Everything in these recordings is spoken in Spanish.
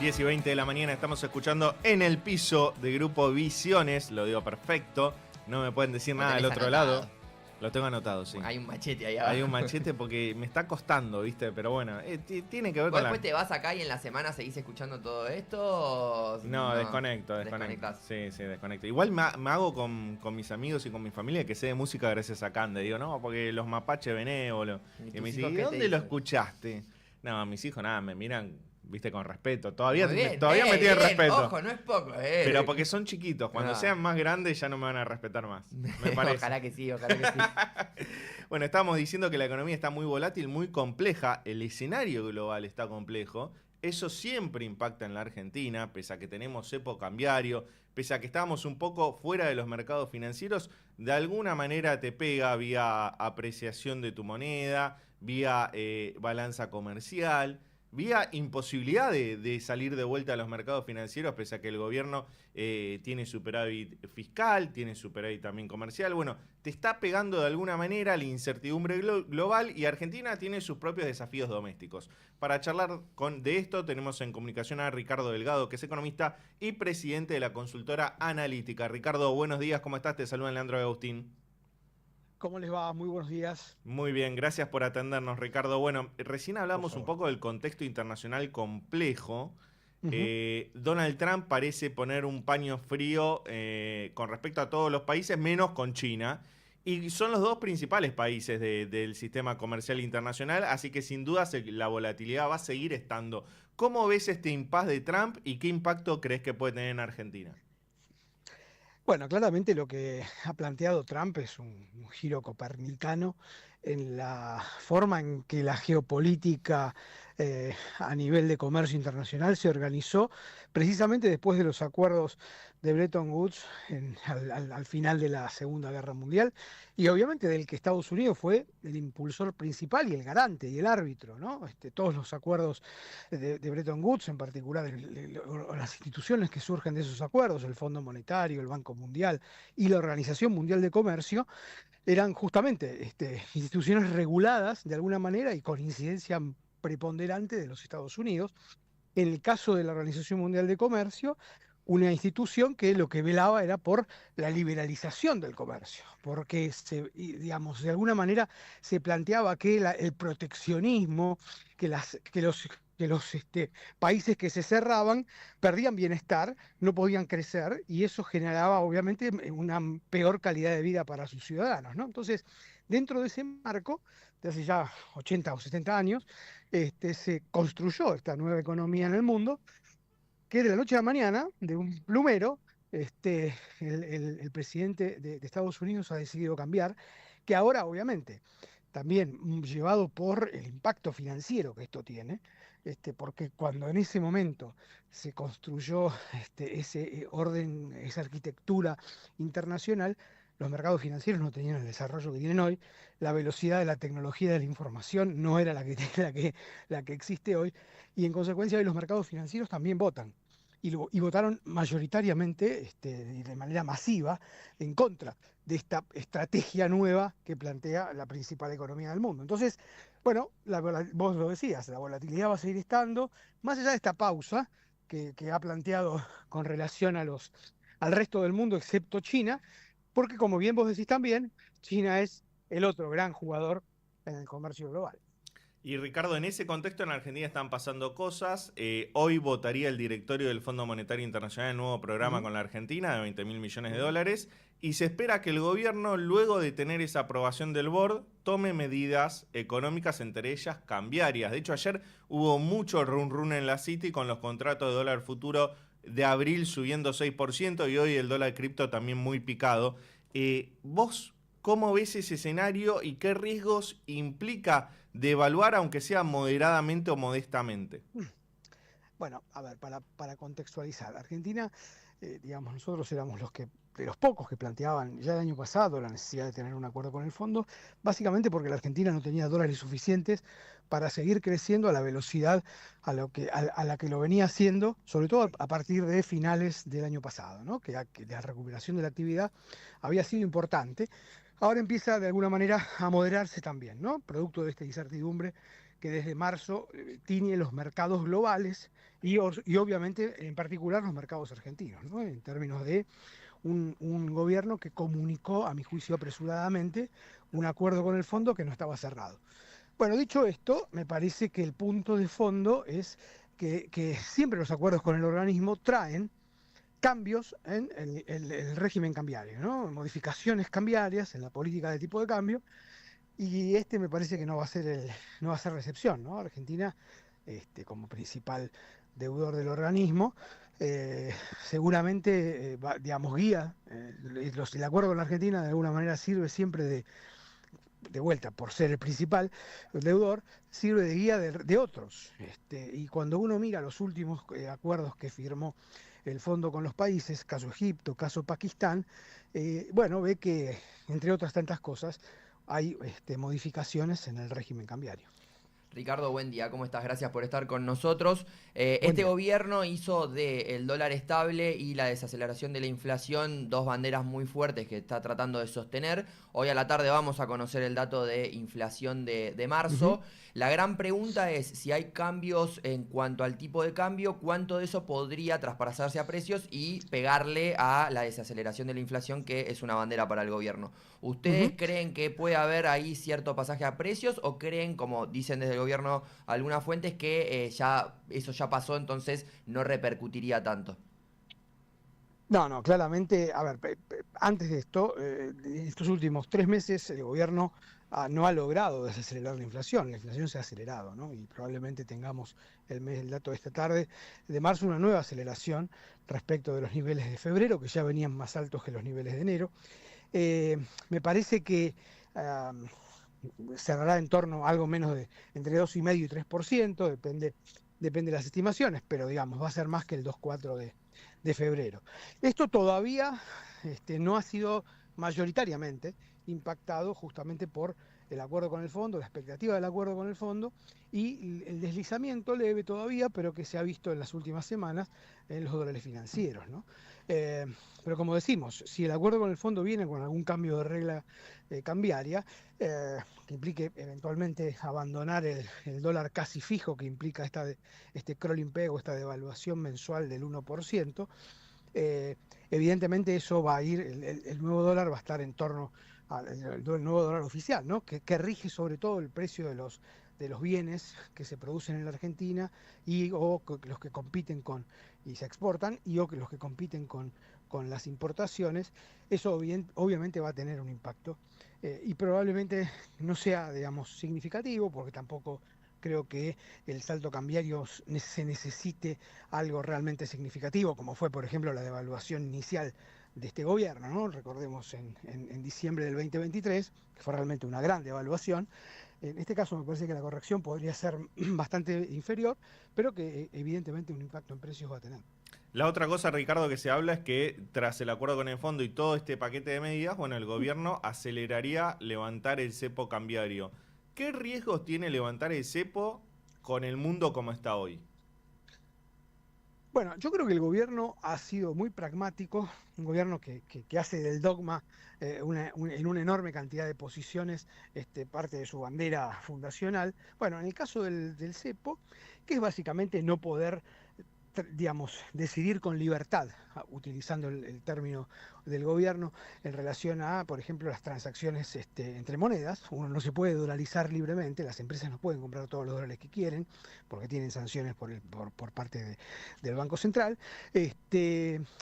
10 y 20 de la mañana estamos escuchando En el Piso de Grupo Visiones. Lo digo perfecto. No me pueden decir nada del otro lado. Lo tengo anotado, sí. Hay un machete ahí abajo. Hay un machete porque me está costando, ¿viste? Pero bueno, tiene que ver con después te vas acá y en la semana seguís escuchando todo esto. No, desconecto. Sí, desconecto. Igual me hago con mis amigos y con mi familia que sé de música gracias a Cande. Digo, no, porque los mapaches benévolos. Y me dicen, ¿y dónde lo escuchaste? No, mis hijos nada, me miran, viste, con respeto. Todavía me tienen respeto. Ojo, no es poco, Pero porque son chiquitos. Cuando sean más grandes ya no me van a respetar más. Me parece. Ojalá que sí. Bueno, estábamos diciendo que la economía está muy volátil, muy compleja. El escenario global está complejo. Eso siempre impacta en la Argentina, pese a que tenemos cepo cambiario, pese a que estamos un poco fuera de los mercados financieros, de alguna manera te pega vía apreciación de tu moneda, vía balanza comercial, vía imposibilidad de salir de vuelta a los mercados financieros, pese a que el gobierno tiene superávit fiscal, tiene superávit también comercial. Bueno, te está pegando de alguna manera la incertidumbre global y Argentina tiene sus propios desafíos domésticos. Para charlar de esto tenemos en comunicación a Ricardo Delgado, que es economista y presidente de la consultora Analítica. Ricardo, buenos días, ¿cómo estás? Te saluda Leandro Agustín. ¿Cómo les va? Muy buenos días. Muy bien, gracias por atendernos, Ricardo. Bueno, recién hablamos un poco del contexto internacional complejo. Donald Trump parece poner un paño frío con respecto a todos los países, menos con China. Y son los dos principales países del sistema comercial internacional, así que sin dudas la volatilidad va a seguir estando. ¿Cómo ves este impasse de Trump y qué impacto crees que puede tener en Argentina? Bueno, claramente lo que ha planteado Trump es un giro copernicano en la forma en que la geopolítica a nivel de comercio internacional se organizó precisamente después de los acuerdos de Bretton Woods al final de la Segunda Guerra Mundial y obviamente del que Estados Unidos fue el impulsor principal y el garante y el árbitro, ¿no? Todos los acuerdos de Bretton Woods, en particular las instituciones que surgen de esos acuerdos, el Fondo Monetario, el Banco Mundial y la Organización Mundial de Comercio, eran justamente instituciones reguladas de alguna manera y con incidencia preponderante de los Estados Unidos. En el caso de la Organización Mundial de Comercio, una institución que lo que velaba era por la liberalización del comercio, porque digamos, de alguna manera se planteaba que el proteccionismo, que los países que se cerraban perdían bienestar, no podían crecer y eso generaba obviamente una peor calidad de vida para sus ciudadanos, ¿no? Entonces, dentro de ese marco, de hace ya 80 o 70 años, se construyó esta nueva economía en el mundo que de la noche a la mañana, de un plumero, el presidente de Estados Unidos ha decidido cambiar, que ahora obviamente también llevado por el impacto financiero que esto tiene, porque cuando en ese momento se construyó ese orden, esa arquitectura internacional, los mercados financieros no tenían el desarrollo que tienen hoy, la velocidad de la tecnología de la información no era la que existe hoy, y en consecuencia hoy los mercados financieros también votan. Y votaron mayoritariamente, de manera masiva, en contra de esta estrategia nueva que plantea la principal economía del mundo. Entonces, bueno, vos lo decías, la volatilidad va a seguir estando, más allá de esta pausa que ha planteado con relación al resto del mundo, excepto China, porque como bien vos decís también, China es el otro gran jugador en el comercio global. Y Ricardo, en ese contexto en Argentina están pasando cosas. Hoy votaría el directorio del Fondo Monetario Internacional el nuevo programa con la Argentina de 20.000 millones de dólares y se espera que el gobierno, luego de tener esa aprobación del board, tome medidas económicas, entre ellas cambiarias. De hecho, ayer hubo mucho run en la City con los contratos de dólar futuro de abril subiendo 6% y hoy el dólar cripto también muy picado. ¿Vos cómo ves ese escenario y qué riesgos implica devaluar, aunque sea moderadamente o modestamente? Bueno, a ver, para contextualizar, Argentina, digamos, nosotros éramos de los pocos que planteaban ya el año pasado la necesidad de tener un acuerdo con el fondo, básicamente porque la Argentina no tenía dólares suficientes para seguir creciendo a la velocidad a la que lo venía haciendo, sobre todo a partir de finales del año pasado, ¿no? Que la recuperación de la actividad había sido importante. Ahora empieza de alguna manera a moderarse también, ¿no? Producto de esta incertidumbre que desde marzo tiñe los mercados globales y obviamente en particular los mercados argentinos, ¿no? En términos de un gobierno que comunicó, a mi juicio apresuradamente, un acuerdo con el fondo que no estaba cerrado. Bueno, dicho esto, me parece que el punto de fondo es que siempre los acuerdos con el organismo traen cambios en el régimen cambiario, ¿no? Modificaciones cambiarias en la política de tipo de cambio, y me parece que no va a ser no va a ser la excepción, ¿no? Argentina, como principal deudor del organismo, seguramente digamos, guía, el acuerdo con la Argentina de alguna manera sirve siempre de vuelta, por ser el principal deudor, sirve de guía de otros. Y cuando uno mira los últimos acuerdos que firmó el fondo con los países, caso Egipto, caso Pakistán, bueno, ve que, entre otras tantas cosas, hay modificaciones en el régimen cambiario. Ricardo, buen día, ¿cómo estás? Gracias por estar con nosotros. Buen día. Gobierno hizo del dólar estable y la desaceleración de la inflación dos banderas muy fuertes que está tratando de sostener. Hoy a la tarde vamos a conocer el dato de inflación de marzo. La gran pregunta es si hay cambios en cuanto al tipo de cambio, cuánto de eso podría traspasarse a precios y pegarle a la desaceleración de la inflación, que es una bandera para el gobierno. ¿Ustedes creen que puede haber ahí cierto pasaje a precios o creen, como dicen desde el gobierno algunas fuentes, que eso ya pasó, entonces no repercutiría tanto? No, claramente, a ver, antes de esto, estos últimos 3 meses el gobierno no ha logrado desacelerar la inflación se ha acelerado, ¿no? Y probablemente tengamos el dato de esta tarde de marzo, una nueva aceleración respecto de los niveles de febrero, que ya venían más altos que los niveles de enero. Me parece que cerrará en torno a algo menos de entre 2,5 y 3%, depende de las estimaciones, pero digamos, va a ser más que el 2,4 de febrero. Esto todavía no ha sido mayoritariamente impactado justamente por el acuerdo con el fondo, la expectativa del acuerdo con el fondo y el deslizamiento leve todavía, pero que se ha visto en las últimas semanas en los dólares financieros, ¿no? Pero como decimos, si el acuerdo con el fondo viene con algún cambio de regla cambiaria, que implique eventualmente abandonar el dólar casi fijo, que implica este crawling peg o esta devaluación mensual del 1%, evidentemente eso va a ir, el nuevo dólar va a estar en torno al nuevo dólar oficial, ¿no? Que rige sobre todo el precio de los bienes que se producen en la Argentina o los que compiten y se exportan o los que compiten con las importaciones. Eso obviamente va a tener un impacto y probablemente no sea, digamos, significativo, porque tampoco creo que el salto cambiario se necesite algo realmente significativo, como fue, por ejemplo, la devaluación inicial de este gobierno, ¿no? Recordemos en diciembre del 2023, que fue realmente una gran devaluación. En este caso me parece que la corrección podría ser bastante inferior, pero que evidentemente un impacto en precios va a tener. La otra cosa, Ricardo, que se habla es que tras el acuerdo con el fondo y todo este paquete de medidas, bueno, el gobierno aceleraría levantar el cepo cambiario. ¿Qué riesgos tiene levantar el cepo con el mundo como está hoy? Bueno, yo creo que el gobierno ha sido muy pragmático, un gobierno que hace del dogma en una enorme cantidad de posiciones parte de su bandera fundacional. Bueno, en el caso del cepo, que es básicamente no poder, digamos, decidir con libertad, utilizando el término del gobierno, en relación a, por ejemplo, las transacciones entre monedas. Uno no se puede dolarizar libremente, las empresas no pueden comprar todos los dólares que quieren, porque tienen sanciones por parte del Banco Central.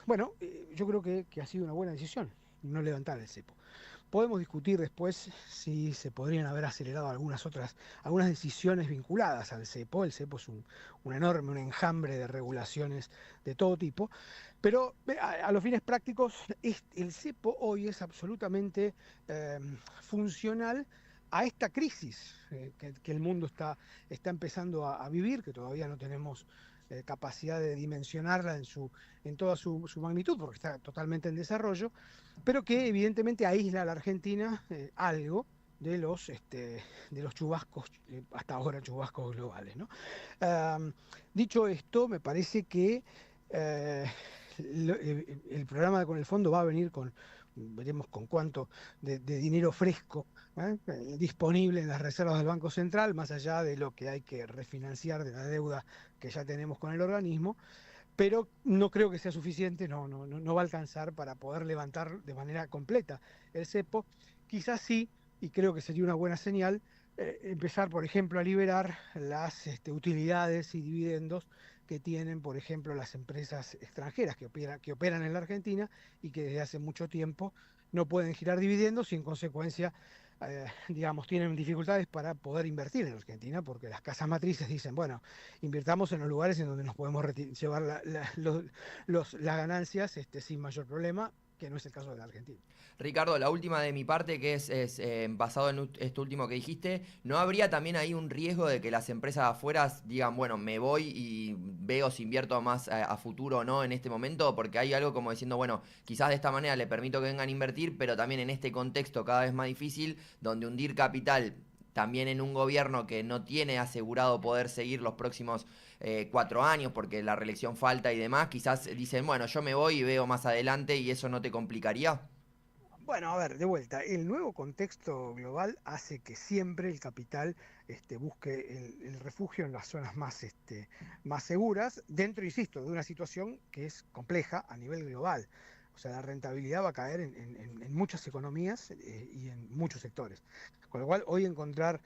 Bueno, yo creo que ha sido una buena decisión no levantar el cepo. Podemos discutir después si se podrían haber acelerado algunas decisiones vinculadas al cepo. El cepo es un enjambre de regulaciones de todo tipo, pero a los fines prácticos el cepo hoy es absolutamente funcional a esta crisis que el mundo está empezando a vivir, que todavía no tenemos capacidad de dimensionarla en toda su magnitud, porque está totalmente en desarrollo, pero que evidentemente aísla a la Argentina algo de los chubascos, hasta ahora chubascos globales, ¿no? Dicho esto, me parece que el programa con el fondo va a venir con veremos con cuánto de dinero fresco disponible en las reservas del Banco Central, más allá de lo que hay que refinanciar de la deuda que ya tenemos con el organismo, pero no creo que sea suficiente, no va a alcanzar para poder levantar de manera completa el cepo. Quizás sí, y creo que sería una buena señal, empezar, por ejemplo, a liberar las utilidades y dividendos que tienen, por ejemplo, las empresas extranjeras que operan en la Argentina y que desde hace mucho tiempo no pueden girar dividendos y en consecuencia digamos, tienen dificultades para poder invertir en Argentina, porque las casas matrices dicen, bueno, invirtamos en los lugares en donde nos podemos llevar las ganancias sin mayor problema, que no es el caso de la Argentina. Ricardo, la última de mi parte, que es basado en esto último que dijiste, ¿no habría también ahí un riesgo de que las empresas afuera digan, bueno, me voy y veo si invierto más a futuro o no en este momento? Porque hay algo como diciendo, bueno, quizás de esta manera le permito que vengan a invertir, pero también en este contexto cada vez más difícil, donde hundir capital también en un gobierno que no tiene asegurado poder seguir los próximos 4 años porque la reelección falta y demás, quizás dicen, bueno, yo me voy y veo más adelante y eso no te complicaría. Bueno, a ver, de vuelta, el nuevo contexto global hace que siempre el capital busque el refugio en las zonas más seguras, dentro, insisto, de una situación que es compleja a nivel global. O sea, la rentabilidad va a caer en muchas economías y en muchos sectores. Con lo cual, hoy encontrar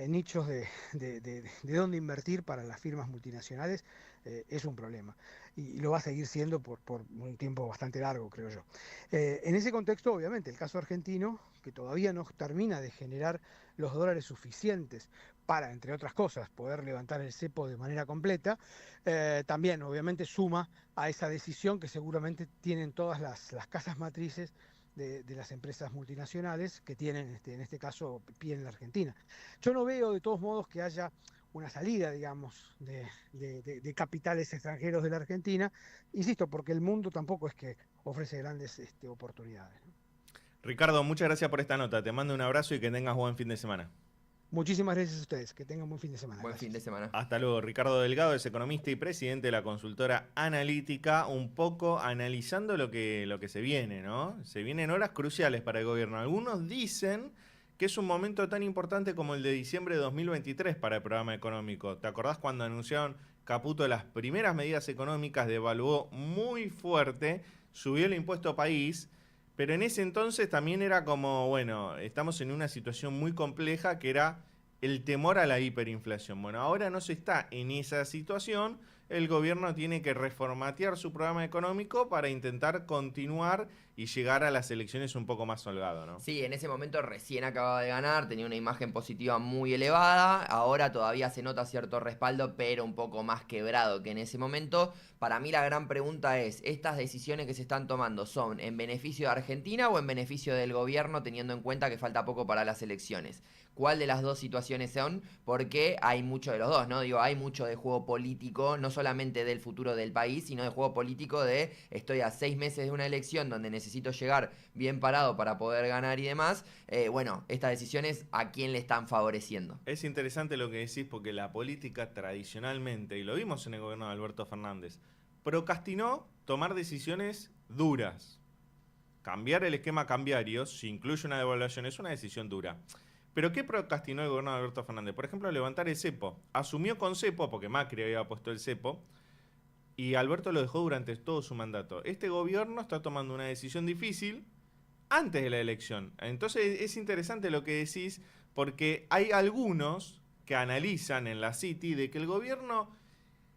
nichos de dónde invertir para las firmas multinacionales es un problema. Y lo va a seguir siendo por un tiempo bastante largo, creo yo. En ese contexto, obviamente, el caso argentino, que todavía no termina de generar los dólares suficientes para, entre otras cosas, poder levantar el cepo de manera completa, también obviamente suma a esa decisión que seguramente tienen todas las casas matrices de las empresas multinacionales que tienen, en este caso, pie en la Argentina. Yo no veo de todos modos que haya una salida, digamos, de capitales extranjeros de la Argentina, insisto, porque el mundo tampoco es que ofrece grandes oportunidades, ¿no? Ricardo, muchas gracias por esta nota. Te mando un abrazo y que tengas buen fin de semana. Muchísimas gracias a ustedes, que tengan buen fin de semana. Buen fin de Gracias. semana. Hasta luego. Ricardo Delgado es economista y presidente de la consultora Analítica, un poco analizando lo que se viene, ¿no? Se vienen horas cruciales para el gobierno. Algunos dicen que es un momento tan importante como el de diciembre de 2023 para el programa económico. ¿Te acordás cuando anunciaron Caputo las primeras medidas económicas? Devaluó muy fuerte, subió el impuesto país, pero en ese entonces también era como, bueno, estamos en una situación muy compleja que era el temor a la hiperinflación. Bueno, ahora no se está en esa situación, el gobierno tiene que reformatear su programa económico para intentar continuar y llegar a las elecciones un poco más holgado, ¿no? Sí, en ese momento recién acababa de ganar, tenía una imagen positiva muy elevada, ahora todavía se nota cierto respaldo, pero un poco más quebrado que en ese momento. Para mí la gran pregunta es, ¿estas decisiones que se están tomando son en beneficio de Argentina o en beneficio del gobierno, teniendo en cuenta que falta poco para las elecciones? ¿Cuál de las dos situaciones son? Porque hay mucho de los dos, ¿no? Digo, hay mucho de juego político, no solamente del futuro del país, sino de juego político de estoy a 6 meses de una elección donde necesito llegar bien parado para poder ganar y demás. Bueno, estas decisiones, ¿a quién le están favoreciendo? Es interesante lo que decís porque la política tradicionalmente, y lo vimos en el gobierno de Alberto Fernández, procrastinó tomar decisiones duras. Cambiar el esquema cambiario, si incluye una devaluación, es una decisión dura. ¿Pero qué procrastinó el gobierno de Alberto Fernández? Por ejemplo, levantar el cepo. Asumió con cepo, porque Macri había puesto el cepo, y Alberto lo dejó durante todo su mandato. Este gobierno está tomando una decisión difícil antes de la elección. Entonces es interesante lo que decís, porque hay algunos que analizan en la City de que el gobierno,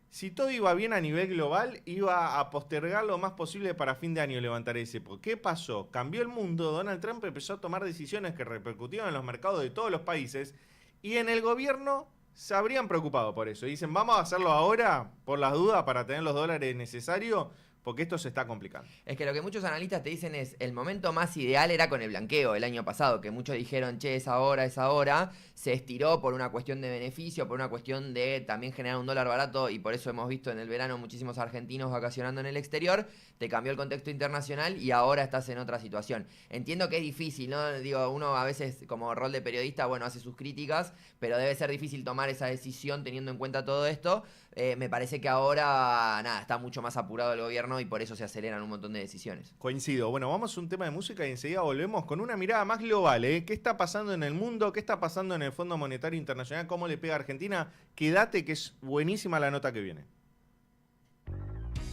si todo iba bien a nivel global, iba a postergar lo más posible para fin de año levantar ese cepo. ¿Qué pasó? Cambió el mundo, Donald Trump empezó a tomar decisiones que repercutieron en los mercados de todos los países y en el gobierno se habrían preocupado por eso. Dicen, vamos a hacerlo ahora, por las dudas, para tener los dólares necesarios, porque esto se está complicando. Es que lo que muchos analistas te dicen es, el momento más ideal era con el blanqueo el año pasado, que muchos dijeron, che, es ahora, se estiró por una cuestión de beneficio, por una cuestión de también generar un dólar barato, y por eso hemos visto en el verano muchísimos argentinos vacacionando en el exterior, te cambió el contexto internacional y ahora estás en otra situación. Entiendo que es difícil, ¿no? Digo, uno a veces como rol de periodista, bueno, hace sus críticas, pero debe ser difícil tomar esa decisión teniendo en cuenta todo esto. Me parece que ahora, nada, está mucho más apurado el gobierno gobierno y por eso se aceleran un montón de decisiones. Coincido. Bueno, vamos a un tema de música y enseguida volvemos con una mirada más global, ¿eh? ¿Qué está pasando en el mundo? ¿Qué está pasando en el Fondo Monetario Internacional? ¿Cómo le pega a Argentina? Quédate que es buenísima la nota que viene.